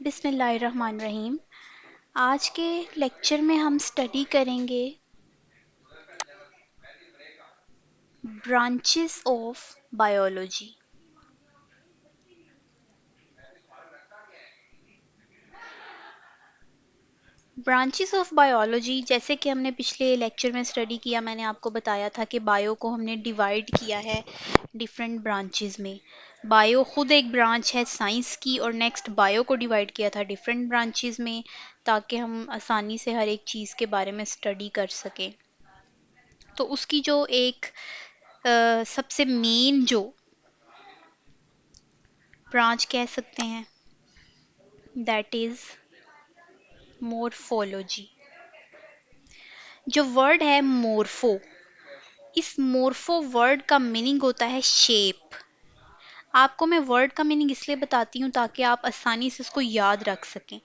बिस्मिल्लाहिर्रहमानिर्रहीम। आज के लेक्चर में हम स्टडी करेंगे branches of biology. Branches of biology, जैसे कि हमने पिछले लेक्चर में स्टडी किया, मैंने आपको बताया था कि बायो को हमने डिवाइड किया है डिफरेंट ब्रांचेस में। बायो खुद एक ब्रांच है साइंस की, और नेक्स्ट बायो को डिवाइड किया था डिफरेंट ब्रांचेस में, ताकि हम आसानी से हर एक चीज़ के बारे में स्टडी कर सकें। तो उसकी जो एक सबसे मेन जो ब्रांच कह सकते हैं, दैट इज मोर्फोलॉजी। जो वर्ड है मोर्फो, इस मोर्फो वर्ड का मीनिंग होता है शेप। आपको मैं वर्ड का मीनिंग इसलिए बताती हूँ ताकि आप आसानी से उसको याद रख सकें।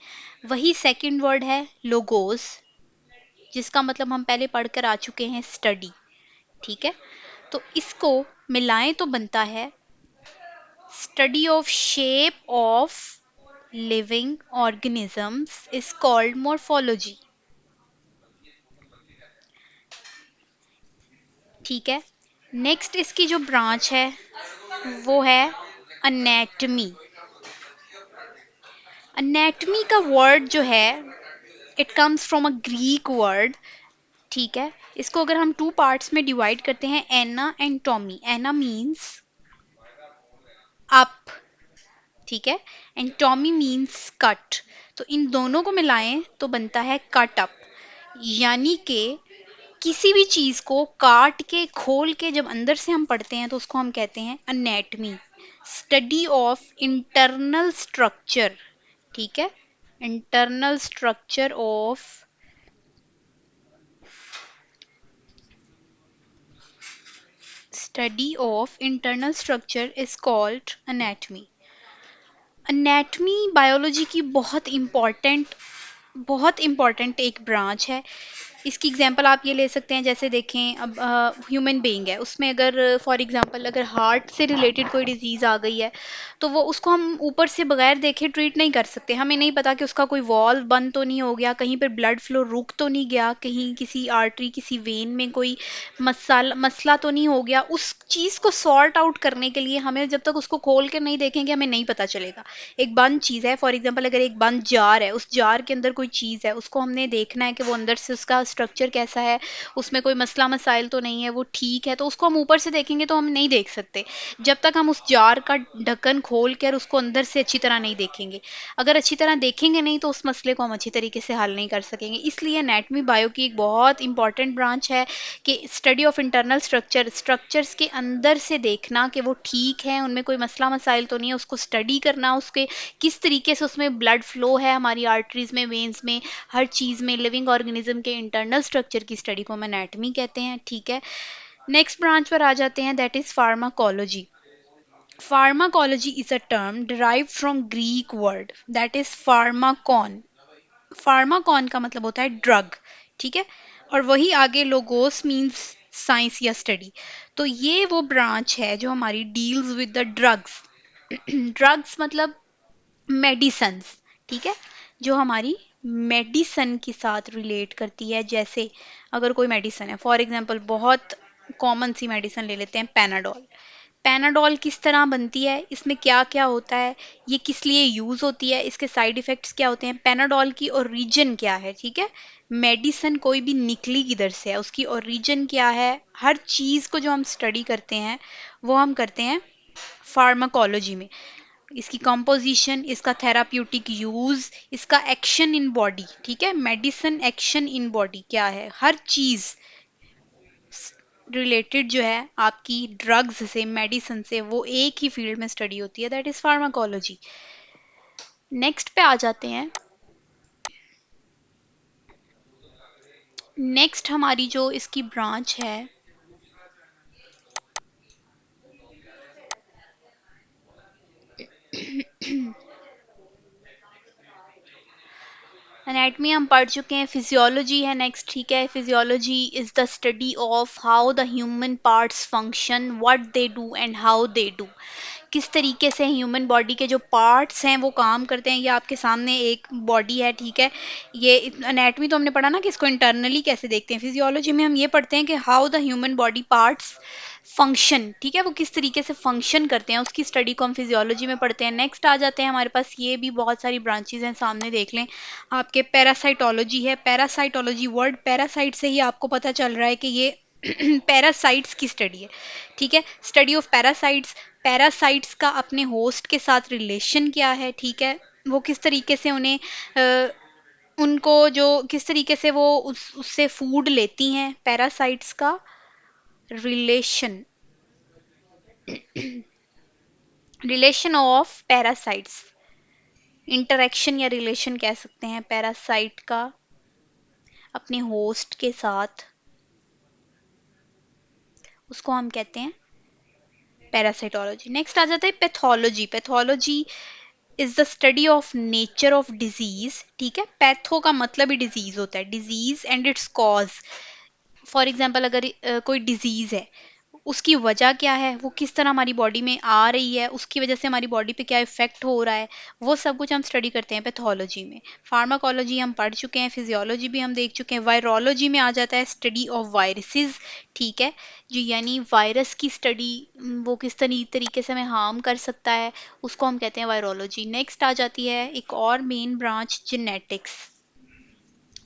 वही सेकंड वर्ड है लोगोस, जिसका मतलब हम पहले पढ़कर आ चुके हैं स्टडी। ठीक है, तो इसको मिलाएं तो बनता है study of shape of living organisms is called morphology. ठीक है, नेक्स्ट इसकी जो ब्रांच है वो है अनेटमी। अनेटमी का वर्ड जो है, it comes from a Greek word. ठीक है, इसको अगर हम टू पार्ट्स में डिवाइड करते हैं, ana and tomy. Ana means up, ठीक है, एंड टॉमी मीन्स कट। तो इन दोनों को मिलाएं तो बनता है कट अप। यानी कि किसी भी चीज को काट के खोल के जब अंदर से हम पढ़ते हैं तो उसको हम कहते हैं anatomy, study of internal structure. ठीक है, internal structure of study of internal structure is called anatomy. Anatomy biology की बहुत इम्पॉर्टेंट एक ब्रांच है। इसकी एग्जांपल आप ये ले सकते हैं, जैसे देखें अब ह्यूमन बीइंग है, उसमें अगर फॉर एग्जांपल अगर हार्ट से रिलेटेड कोई डिजीज़ आ गई है, तो वो उसको हम ऊपर से बगैर देखे ट्रीट नहीं कर सकते। हमें नहीं पता कि उसका कोई वॉल्व बंद तो नहीं हो गया, कहीं पर ब्लड फ्लो रुक तो नहीं गया, कहीं किसी आर्टरी किसी वेन में कोई मसला तो नहीं हो गया। उस चीज़ को सॉर्ट आउट करने के लिए हमें जब तक उसको खोल कर नहीं देखेंगे हमें नहीं पता चलेगा। एक बंद चीज़ है, फॉर एग्जांपल अगर एक बंद जार है, उस जार के अंदर कोई चीज़ है, उसको हमने देखना है कि वो अंदर से उसका स्ट्रक्चर कैसा है, उसमें कोई मसला मसाइल तो नहीं है, वो ठीक है, तो उसको हम ऊपर से देखेंगे तो हम नहीं देख सकते जब तक हम उस जार का ढक्कन खोल कर उसको अंदर से अच्छी तरह नहीं देखेंगे। अगर अच्छी तरह देखेंगे नहीं तो उस मसले को हम अच्छी तरीके से हल नहीं कर सकेंगे। इसलिए एनाटमी बायो की एक बहुत इंपॉर्टेंट ब्रांच है कि स्टडी ऑफ इंटरनल स्ट्रक्चर्स के अंदर से देखना कि वो ठीक है, उनमें कोई मसला मसाइल तो नहीं है, उसको स्टडी करना, उसके किस तरीके से उसमें ब्लड फ्लो है हमारी आर्टरीज में, वेन्स में, हर चीज़ में, लिविंग ऑर्गेनिज्म के इंटरनल स्ट्रक्चर की स्टडी को हम एनाटमी कहते हैं। ठीक है, नेक्स्ट ब्रांच पर आ जाते हैं, that is pharmacology. Pharmacology is a term derived from Greek word that is Pharmacon. Pharmacon का मतलब होता है ड्रग। ठीक है, और वही आगे लोगोस मींस साइंस या स्टडी। तो ये वो ब्रांच है जो हमारी deals with the drugs. Drugs मतलब मेडिसन्स। ठीक है, जो हमारी मेडिसन के साथ रिलेट करती है। जैसे अगर कोई मेडिसन है, फॉर एग्जांपल बहुत कॉमन सी मेडिसन ले लेते हैं, पैनाडोल। पैनाडोल किस तरह बनती है, इसमें क्या क्या होता है, ये किस लिए यूज़ होती है, इसके साइड इफ़ेक्ट्स क्या होते हैं, पैनाडोल की ओरिजिन क्या है। ठीक है, मेडिसन कोई भी निकली किधर से है, उसकी ओरिजिन क्या है, हर चीज़ को जो हम स्टडी करते हैं वो हम करते हैं फार्माकोलॉजी में। इसकी कंपोजिशन, इसका थेराप्यूटिक यूज, इसका एक्शन इन बॉडी। ठीक है, मेडिसिन एक्शन इन बॉडी क्या है, हर चीज रिलेटेड जो है आपकी ड्रग्स से, मेडिसिन से, वो एक ही फील्ड में स्टडी होती है, दैट इज फार्माकोलॉजी। नेक्स्ट पे आ जाते हैं। नेक्स्ट हमारी जो इसकी ब्रांच है, एनाटमी हम पढ़ चुके हैं, फिजियोलॉजी है नेक्स्ट। ठीक है, physiology is the study of how the human parts function, what they do and how they do. किस तरीके से ह्यूमन बॉडी के जो पार्ट्स हैं वो काम करते हैं। ये आपके सामने एक बॉडी है, ठीक है। ये एनाटॉमी तो हमने पढ़ा ना कि इसको इंटरनली कैसे देखते हैं। फिजियोलॉजी में हम ये पढ़ते हैं कि how the human body parts function, ठीक है, वो किस तरीके से फंक्शन करते हैं, उसकी स्टडी को हम फिजियोलॉजी में पढ़ते हैं। नेक्स्ट आ जाते हैं हमारे पास, ये भी बहुत सारी ब्रांचेज हैं, सामने देख लें आपके। पैरासाइटोलॉजी है। पैरासाइटोलॉजी, वर्ड पैरासाइट से ही आपको पता चल रहा है कि ये पैरासाइट्स की स्टडी है, ठीक है। Study of parasites. पैरासाइट्स का अपने होस्ट के साथ रिलेशन क्या है, ठीक है, वो किस तरीके से उन्हें उनको जो किस तरीके से वो उससे फूड लेती हैं, पैरासाइट्स का relation. Relation of parasites, interaction या रिलेशन कह सकते हैं पैरासाइट का अपने होस्ट के साथ, उसको हम कहते हैं पैरासाइटोलॉजी। नेक्स्ट आ जाता है pathology. Pathology is the study of nature of disease, ठीक है। पैथो का मतलब ही डिजीज होता है, disease and it's cause. For example अगर कोई डिजीज है, उसकी वजह क्या है, वो किस तरह हमारी बॉडी में आ रही है, उसकी वजह से हमारी बॉडी पे क्या इफेक्ट हो रहा है, वो सब कुछ हम स्टडी करते हैं पैथोलॉजी में। फार्माकोलॉजी हम पढ़ चुके हैं, फिजियोलॉजी भी हम देख चुके हैं। वायरोलॉजी में आ जाता है स्टडी ऑफ वायरसेस, ठीक है, जो यानी वायरस की स्टडी, वो किस तरीके से हमें हार्म कर सकता है, उसको हम कहते हैं वायरोलॉजी। नेक्स्ट आ जाती है एक और मेन ब्रांच, जेनेटिक्स,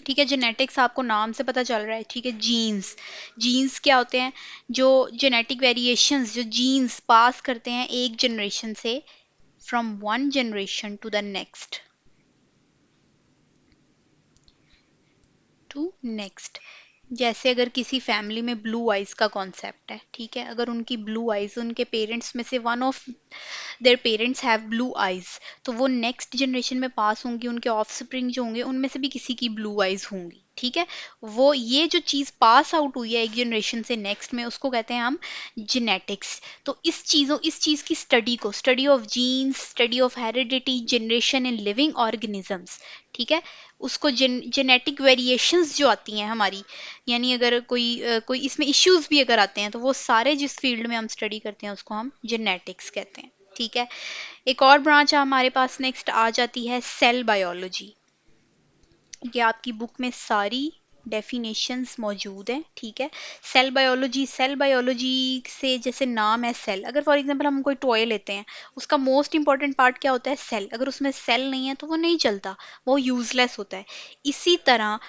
ठीक है। जेनेटिक्स आपको नाम से पता चल रहा है, ठीक है। जीन्स, जीन्स क्या होते हैं, जो जेनेटिक वेरिएशंस जो जीन्स पास करते हैं एक जनरेशन से, from one generation to the next, to next. जैसे अगर किसी फैमिली में ब्लू आइज का कॉन्सेप्ट है, ठीक है, अगर उनकी ब्लू आइज, उनके पेरेंट्स में से one of their parents have blue eyes, तो वो नेक्स्ट जनरेशन में पास होंगी, उनके ऑफस्प्रिंग जो होंगे उनमें से भी किसी की ब्लू आइज होंगी, ठीक है। वो ये जो चीज पास आउट हुई है एक जनरेशन से नेक्स्ट में, उसको कहते हैं हम जेनेटिक्स। तो इस चीज की स्टडी को, study of genes, study of heredity, generation in living organisms, ठीक है, उसको जेनेटिक वेरिएशंस जो आती हैं हमारी, यानी अगर कोई इसमें इश्यूज भी अगर आते हैं, तो वो सारे जिस फील्ड में हम स्टडी करते हैं उसको हम जेनेटिक्स कहते हैं, ठीक है। एक और ब्रांच हमारे पास नेक्स्ट आ जाती है सेल बायोलॉजी। ये आपकी बुक में सारी डेफिनेशंस मौजूद हैं, ठीक है। सेल बायोलॉजी, सेल बायोलॉजी से जैसे नाम है सेल, अगर फॉर एग्जांपल हम कोई टॉय लेते हैं, उसका मोस्ट इंपॉर्टेंट पार्ट क्या होता है, सेल। अगर उसमें सेल नहीं है तो वो नहीं चलता, वो यूजलेस होता है। इसी तरह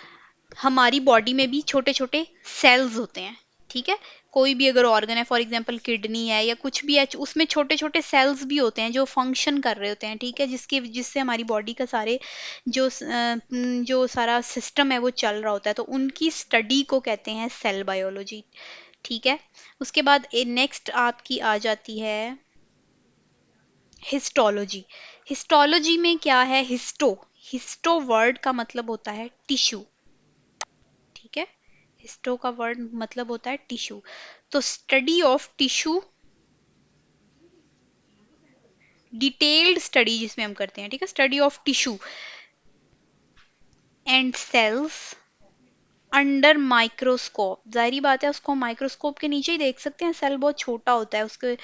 हमारी बॉडी में भी छोटे छोटे सेल्स होते हैं, ठीक है। कोई भी अगर ऑर्गन है, फॉर एग्जांपल किडनी है या कुछ भी है, उसमें छोटे छोटे सेल्स भी होते हैं जो फंक्शन कर रहे होते हैं, ठीक है, जिससे हमारी बॉडी का सारे जो सारा सिस्टम है वो चल रहा होता है, तो उनकी स्टडी को कहते हैं सेल बायोलॉजी, ठीक है। उसके बाद नेक्स्ट आपकी आ जाती है हिस्टोलॉजी। हिस्टोलॉजी में क्या है, हिस्टो, हिस्टो वर्ड का मतलब होता है टिश्यू, ठीक है। हिस्टो का वर्ड मतलब होता है टिश्यू। तो study of tissue, detailed study जिसमें हम करते हैं, ठीक है, study of tissue and sales under microscope. जाहिर बात है उसको माइक्रोस्कोप के नीचे ही देख सकते हैं, सेल बहुत छोटा होता है, उसके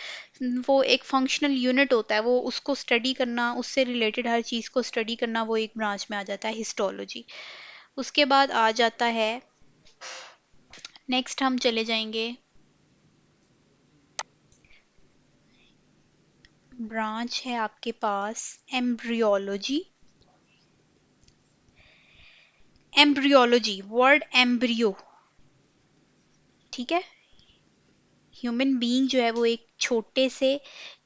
वो एक फंक्शनल यूनिट होता है, वो उसको स्टडी करना, उससे रिलेटेड हर चीज़ को स्टडी करना, वो एक ब्रांच में आ जाता है हिस्टोलॉजी। उसके बाद आ जाता है नेक्स्ट, हम चले जाएंगे ब्रांच है आपके पास एम्ब्रियोलॉजी। एम्ब्रियोलॉजी, वर्ड एम्ब्रियो, ठीक है। ह्यूमन बीइंग जो है वो एक छोटे से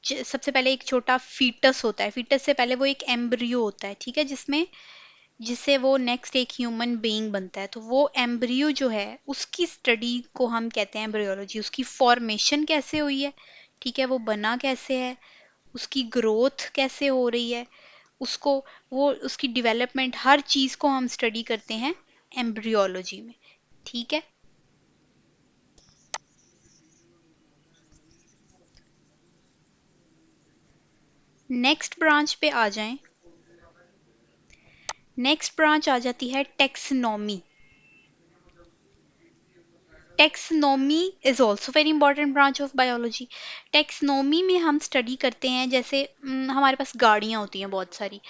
सबसे पहले एक छोटा फीटस होता है, फीटस से पहले वो एक एम्ब्रियो होता है, ठीक है, जिसमें जिससे वो नेक्स्ट एक ह्यूमन बीइंग बनता है। तो वो एम्ब्रियो जो है उसकी स्टडी को हम कहते हैं एम्ब्रियोलॉजी। उसकी फॉर्मेशन कैसे हुई है, ठीक है, वो बना कैसे है, उसकी ग्रोथ कैसे हो रही है, उसको वो उसकी डेवलपमेंट, हर चीज़ को हम स्टडी करते हैं एम्ब्रियोलॉजी में, ठीक है। नेक्स्ट ब्रांच पे आ जाएं। नेक्स्ट ब्रांच आ जाती है taxonomy. Taxonomy is also very important branch of biology. Taxonomy में हम स्टडी करते हैं, जैसे हमारे पास गाड़ियां होती हैं बहुत सारी।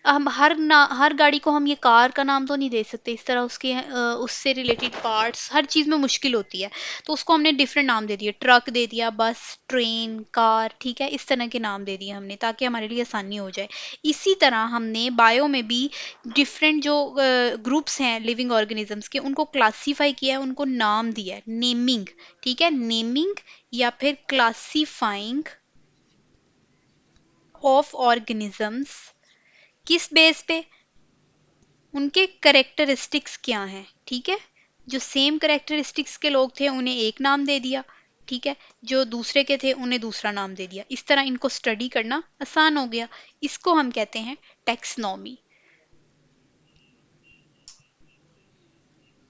हम हर गाड़ी को हम ये कार का नाम तो नहीं दे सकते, इस तरह उसके उससे रिलेटेड पार्ट्स हर चीज़ में मुश्किल होती है, तो उसको हमने डिफरेंट नाम दे दिए, ट्रक दे दिया, बस, ट्रेन, कार, ठीक है, इस तरह के नाम दे दिए हमने ताकि हमारे लिए आसानी हो जाए। इसी तरह हमने बायो में भी डिफरेंट जो ग्रुप्स हैं लिविंग ऑर्गेनिजम्स के, उनको क्लासीफाई किया है, उनको नाम दिया है, नेमिंग। ठीक है, नेमिंग या फिर क्लासीफाइंग ऑफ ऑर्गेनिजम्स, किस बेस पे? उनके करेक्टरिस्टिक्स क्या हैं, ठीक है। जो सेम करेक्टरिस्टिक्स के लोग थे उन्हें एक नाम दे दिया, ठीक है, जो दूसरे के थे उन्हें दूसरा नाम दे दिया। इस तरह इनको स्टडी करना आसान हो गया। इसको हम कहते हैं टेक्सनॉमी।